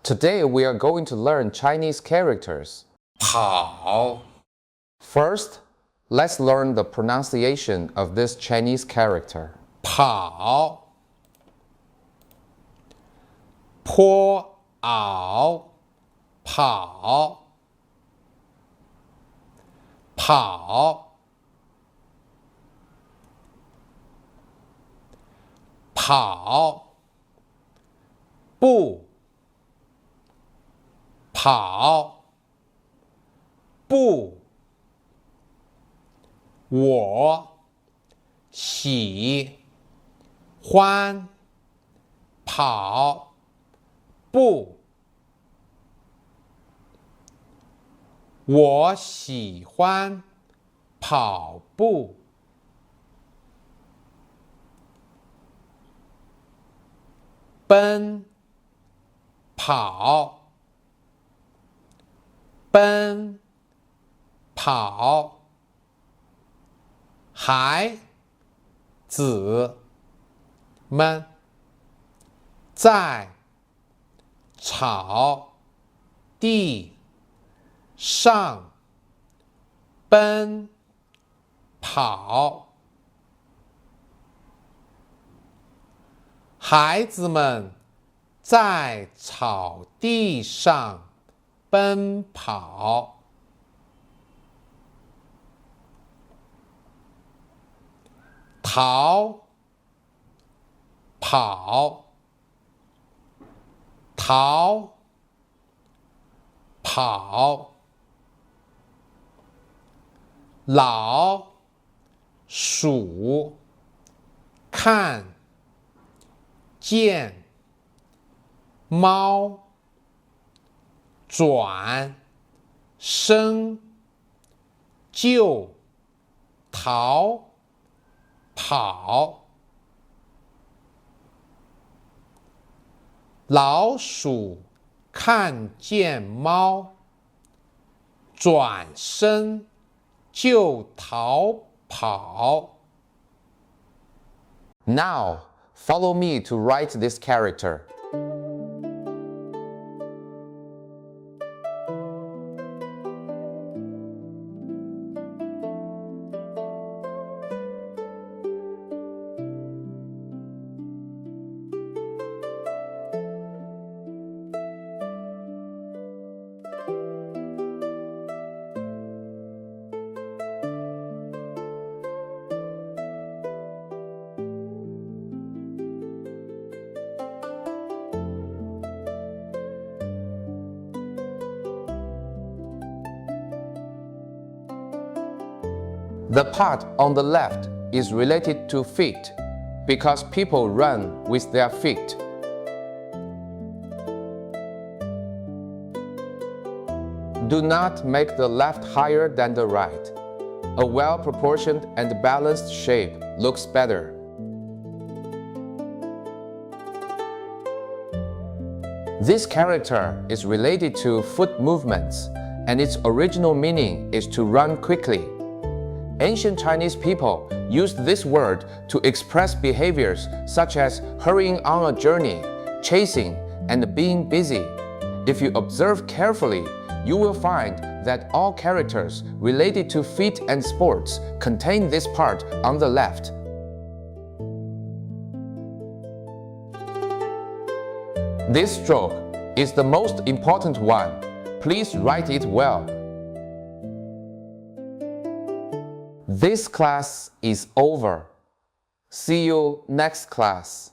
Today we are going to learn Chinese characters. 跑 First, let's learn the pronunciation of this Chinese character. 跑坡袄跑跑跑步跑步我喜欢跑步我喜欢跑步奔跑奔跑孩子们在草地上奔跑孩子们在草地上奔跑逃跑逃跑老鼠看见猫转身就逃跑老鼠看见猫转身就逃跑 Now, follow me to write this character. The part on the left is related to feet because people run with their feet. Do not make the left higher than the right. A well-proportioned and balanced shape looks better. This character is related to foot movements, and its original meaning is to run quickly. Ancient Chinese people used this word to express behaviors such as hurrying on a journey, chasing, and being busy. If you observe carefully, you will find that all characters related to feet and sports contain this part on the left. This stroke is the most important one. Please write it well. This class is over. See you next class.